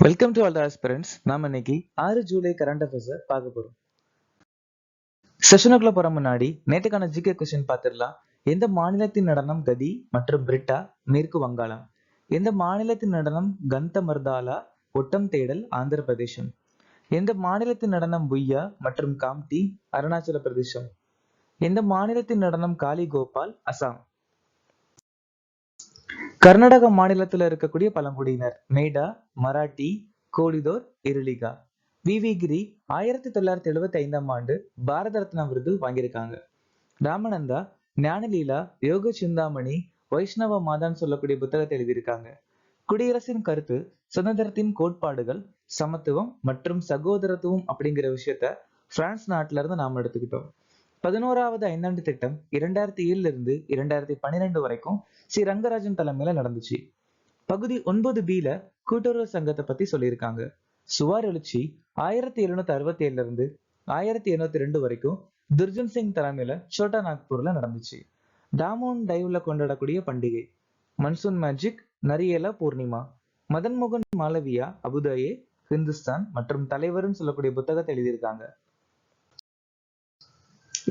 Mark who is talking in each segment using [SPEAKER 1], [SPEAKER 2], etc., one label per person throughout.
[SPEAKER 1] Welcome to all the aspirants. நாம இன்னைக்கு 6 July current affairs பார்க்க போறோம். செஷனுக்குள்ள போற முன்னாடி நேற்றுக்கான ஜிகே கொஸ்டின் பார்த்துடலாம். எந்த மாநிலத்தின் நடனம் கதி மற்றும் பிரிட்டா மேற்கு வங்காளம்? எந்த மாநிலத்தின் நடனம் கந்த மர்தாலா ஒட்டம் தேடல் ஆந்திர பிரதேசம்? எந்த மாநிலத்தின் நடனம் புய்யா மற்றும் காம்டி அருணாச்சல பிரதேசம்? எந்த மாநிலத்தின் நடனம் காளி கோபால் அசாம்? கர்நாடக மாநிலத்துல இருக்கக்கூடிய பழங்குடியினர் மேடா, மராட்டி, கோலிதோர், இருளிகா. வி கிரி 1975ஆம் ஆண்டு பாரத ரத்னா விருது வாங்கியிருக்காங்க. ராமநந்தா ஞானலீலா, யோக சிந்தாமணி, வைஷ்ணவ மாதான்னு சொல்லக்கூடிய புத்தகத்தை எழுதியிருக்காங்க. குடியரசின் கருத்து சுதந்திரத்தின் கோட்பாடுகள், சமத்துவம் மற்றும் சகோதரத்துவம் அப்படிங்கிற விஷயத்த பிரான்ஸ் நாட்டுல இருந்து நாம எடுத்துக்கிட்டோம். 11வது ஐந்தாண்டு திட்டம் 2007 இருந்து 2012 வரைக்கும் ஸ்ரீ ரங்கராஜன் தலைமையில நடந்துச்சு. பகுதி 9B கூட்டுறவு சங்கத்தை பத்தி சொல்லியிருக்காங்க. சுவார் எழுச்சி 1767 இருந்து 1802 வரைக்கும் துர்ஜன் சிங் தலைமையில சோட்டா நாக்பூர்ல நடந்துச்சு. டாமோன் டைவ்ல கொண்டாடக்கூடிய பண்டிகை மன்சூன் மேஜிக், நரியலா பூர்ணிமா. மதன் மோகன் மாலவியா அபுதாயே ஹிந்துஸ்தான் மற்றும் தலைவர்னு சொல்லக்கூடிய புத்தகத்தை எழுதியிருக்காங்க.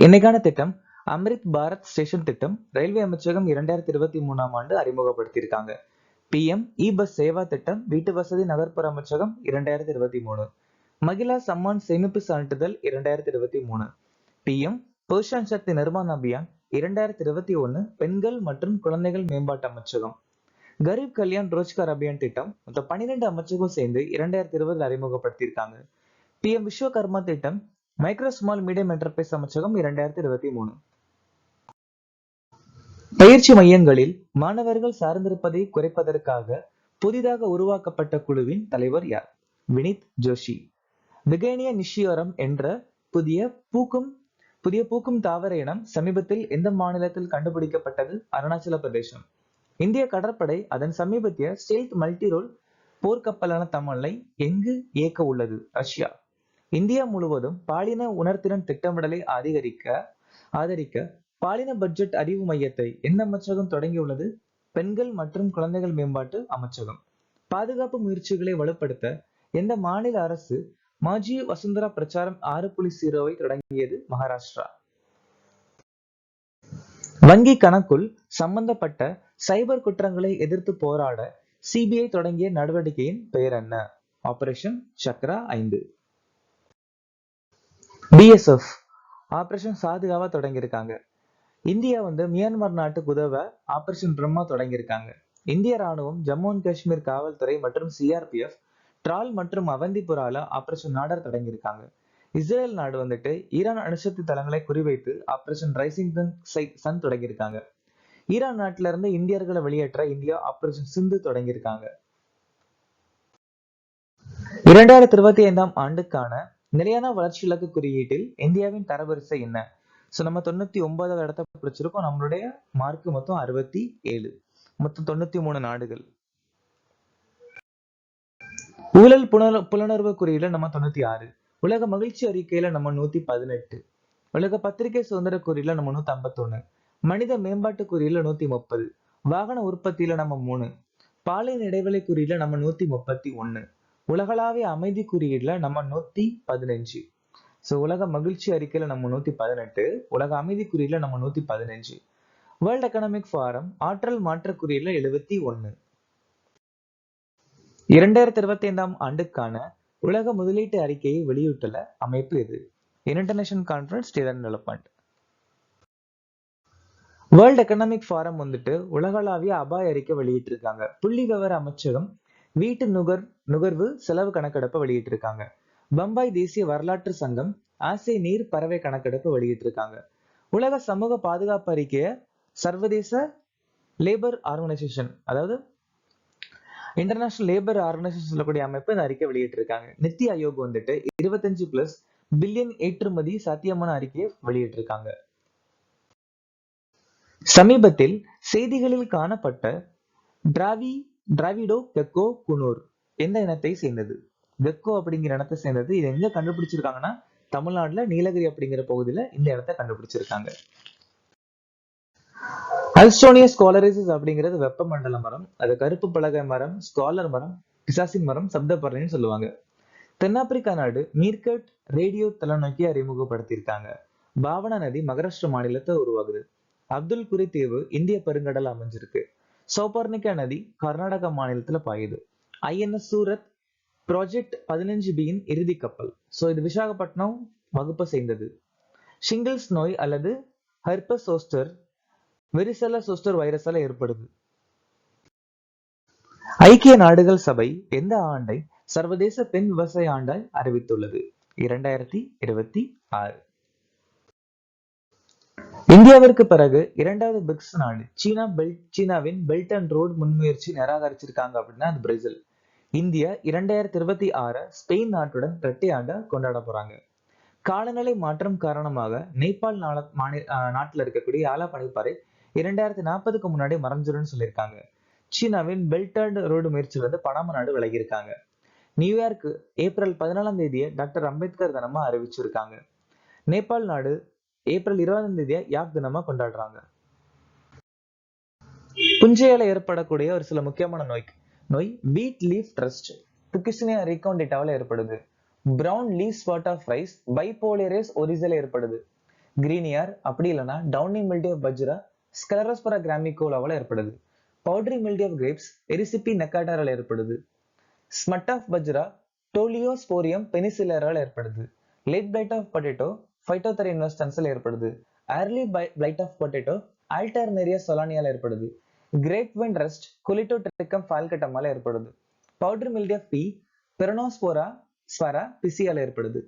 [SPEAKER 1] இன்னைக்கான திட்டம் அம்ரித் பாரத் ஸ்டேஷன் திட்டம் ரயில்வே அமைச்சகம் 2023ஆம் ஆண்டு அறிமுகப்படுத்தியிருக்காங்க. PM இ பஸ் சேவா திட்டம் வீட்டு வசதி நகர்ப்புற அமைச்சகம் 2023. மகிழா சம்மான் சேமிப்பு சான்றிதழ் 2023. PM போஷன் சக்தி நிர்மாண் அபியான் 2021 பெண்கள் மற்றும் குழந்தைகள் மேம்பாட்டு அமைச்சகம். கரீப் கல்யாண் ரோஜ்கார் அபியான் திட்டம் மொத்தம் 12 அமைச்சகம் சேர்ந்து 2020 அறிமுகப்படுத்தியிருக்காங்க. PM விஸ்வகர்மா திட்டம் மைக்ரோ ஸ்மால் மீடியம் என்டர்பிரைஸ் அமைச்சகம் 2023. பயிற்சி மையங்களில் மாணவர்கள் சார்ந்திருப்பதை குறைப்பதற்காக புதிதாக உருவாக்கப்பட்ட குழுவின் தலைவர் யார்? வினித் ஜோஷி. பிகேனியா நிஷியோரம் என்ற புதிய பூக்கும் தாவர இனம் சமீபத்தில் எந்த மாநிலத்தில் கண்டுபிடிக்கப்பட்டது? அருணாச்சல பிரதேசம். இந்திய கடற்படை அதன் சமீபத்திய ஸ்டெல்த் மல்டிரோல் போர்க்கப்பலான தமலை எங்கு இயக்க உள்ளது? ரஷ்யா. இந்தியா முழுவதும் பாலின உணர்திறன் திட்டமிடலை ஆதரிக்க பாலின பட்ஜெட் அறிவு மையத்தை எந்த அமைச்சகம் தொடங்கியுள்ளது? பெண்கள் மற்றும் குழந்தைகள் மேம்பாட்டு அமைச்சகம். பாதுகாப்பு முயற்சிகளை வலுப்படுத்த எந்த மாநில அரசு மாஜி வசுந்தரா பிரச்சாரம் 6.0 தொடங்கியது? மகாராஷ்டிரா. வங்கி கணக்குள் சம்பந்தப்பட்ட சைபர் குற்றங்களை எதிர்த்து போராட CBI தொடங்கிய நடவடிக்கையின் பெயர் என்ன? ஆபரேஷன் சக்ரா 5. BSF ஆபரேஷன் சாதுகாவா தொடங்கியிருக்காங்க. இந்தியா மியான்மர் நாட்டுக்கு உதவ ஆபரேஷன் பிரம்மா தொடங்கியிருக்காங்க. இந்திய ராணுவம் ஜம்மு அண்ட் காஷ்மீர் காவல்துறை மற்றும் CRPF ட்ரால் மற்றும் அவந்திபுரால ஆபரேஷன் நாடர் தொடங்கியிருக்காங்க. இஸ்ரேல் நாடு ஈரான் அணுசக்தி தளங்களை குறிவைத்து ஆபரேஷன் ரைசிங் சன் தொடங்கியிருக்காங்க. ஈரான் நாட்டில இருந்து இந்தியர்களை வெளியேற்ற இந்தியா ஆபரேஷன் சிந்து தொடங்கியிருக்காங்க. 2025ஆம் ஆண்டுக்கான நிலையான வளர்ச்சி இலக்கு குறியீட்டில் இந்தியாவின் தரவரிசை என்ன? நம்ம 99வது இடத்தை பிடிச்சிருக்கோம். நம்மளுடைய மார்க் மொத்தம் 67. மொத்தம் 93 நாடுகள். ஊழல் புலனர்வு குறியீடுல நம்ம 96. உலக மகிழ்ச்சி அறிக்கையில நம்ம 118. உலக பத்திரிகை சுதந்திர குறியீடுல நம்ம 151. மனித மேம்பாட்டு குறியீடுல 130. வாகன உற்பத்தியில நம்ம 3. பாலின இடைவெளி குறியீடுல நம்ம 131. உலகளாவிய அமைதி குறியீடுல நம்ம 115. உலக மகிழ்ச்சி அறிக்கையில நம்ம 118. உலக அமைதி குறியீடுல நம்ம 115. வேர்ல்ட் எக்கனாமிக் ஃபாரம் ஆற்றல் மாற்ற குறியீடுல 71. 2025ஆம் ஆண்டுக்கான உலக முதலீட்டு அறிக்கையை வெளியிட்டுள்ள அமைப்பு எது? International conference state development. World economic forum உலகளாவிய அபாய அறிக்கை வெளியிட்டிருக்காங்க. புள்ளி விவர அமைச்சகம் வீட்டு நுகர்வு செலவு கணக்கெடுப்பை வெளியிட்டிருக்காங்க. பம்பாய் தேசிய வரலாற்று சங்கம் ஆசிய நீர் பறவை கணக்கெடுப்பு வெளியிட்டிருக்காங்க. உலக சமூக பாதுகாப்பு அறிக்கைய சர்வதேச லேபர் ஆர்கனைசேஷன், அதாவது இன்டர்நேஷனல் லேபர் ஆர்கனைசேஷன் சொல்லக்கூடிய அமைப்பு இந்த அறிக்கை வெளியிட்டிருக்காங்க. நித்தி ஆயோக் 25+ பில்லியன் ஏற்றுமதி சாத்தியமான அறிக்கையை வெளியிட்டிருக்காங்க. சமீபத்தில் செய்திகளில் காணப்பட்ட டிராவிடோ கெக்கோ குனூர் எந்த இனத்தை சேர்ந்தது? கெக்கோ அப்படிங்கிற இனத்தை சேர்ந்தது. இது எங்க கண்டுபிடிச்சிருக்காங்கன்னா தமிழ்நாட்டுல நீலகிரி அப்படிங்கிற பகுதியில இந்த இடத்தை கண்டுபிடிச்சிருக்காங்க. அல்ஸ்டோனியா ஸ்காலரிசிஸ் அப்படிங்கிறது வெப்பமண்டல மரம். அது கருப்பு பலகை மரம், ஸ்காலர் மரம், பிசாசின் மரம் சப்தப்பறவைன்னு சொல்லுவாங்க. தென்னாப்பிரிக்கா நாடு மீர்கட் ரேடியோ தொலைநோக்கி அறிமுகப்படுத்தியிருக்காங்க. பாவனா நதி மகாராஷ்டிரா மாநிலத்தை உருவாகுது. அப்துல் குரி தீவு இந்திய பெருங்கடல் அமைஞ்சிருக்கு. சௌபர்ணிகா நதி கர்நாடகா மாநிலத்துல பாயுது. ஐஎன்எஸ் சூரத் ப்ராஜெக்ட் 15B இறுதி கப்பல். இது விசாகப்பட்டினம் வகுப்பை சேர்ந்தது. ஷிங்கிள்ஸ் நோய் அல்லது ஹெர்பஸ் சோஸ்டர் வெரிசெல்லா சோஸ்டர் வைரஸால ஏற்படுது. ஐக்கிய நாடுகள் சபை எந்த ஆண்டை சர்வதேச பெண் விவசாய ஆண்டாய் அறிவித்துள்ளது? 2026. இந்தியாவிற்கு பிறகு இரண்டாவது பிரிக்ஸ் நாடு சீனாவின் பெல்ட் அண்ட் ரோடு முன்முயற்சி நிராகரிச்சிருக்காங்க அப்படின்னா அது பிரேசில். இந்தியா 2026 ஸ்பெயின் நாட்டுடன் இரட்டை ஆண்டா கொண்டாட போறாங்க. காலநிலை மாற்றம் காரணமாக நேபாள் நாட்டுல இருக்கக்கூடிய ஆலா பனிப்பாறை 2040க்கு முன்னாடி மறைஞ்சிரும்னு சொல்லியிருக்காங்க. சீனாவின் பெல்ட் அண்ட் ரோடு முயற்சியில இருந்து பனாமா நாடு விலகி இருக்காங்க. நியூயார்க் ஏப்ரல் 14ஆம் தேதியை டாக்டர் அம்பேத்கர் தினமா அறிவிச்சிருக்காங்க. நேபாள் நாடு ஏப்ரல் 20ஆம் தேதியை யாக் தினமா கொண்டாடுறாங்க. புஞ்சையால ஏற்படக்கூடிய ஒரு சில முக்கியமான நோய் வீட் லீஃப் ட்ரஸ்ட் புக்கிசினியா ரீகாண்டிட்டாவில் ஏற்படுது. Brown leaf spot of rice bipolaris ஒரிசல் ஏற்படுது. கிரீனியார் அப்படி இல்லைன்னா டவுனி மில்டி ஆஃப் பஜ்ரா ஸ்கலரோஸ்பரா கிராமிகோலாவால் ஏற்படுது. Powdery mildew of grapes erysiphe நெக்காட்டாரால் ஏற்படுது. ஸ்மட் ஆஃப் பஜ்ரா டோலியோஸ்போரியம் பெனிசிலரால் ஏற்படுது. Late blight of potato phytophthora இன்வெஸ்டன்ஸில் ஏற்படுது. Early blight of potato alternaria சொலானியால் ஏற்படுது. கிரேப் வைன் ரஸ்ட் குலிட்டோட்ரிக்கம் ஃபால்கட்டமால ஏற்படுது. பவுடரி மில்டி ஆஃப் பீ பெரனோஸ்போரா ஸ்வரா பிசியால் ஏற்படுது.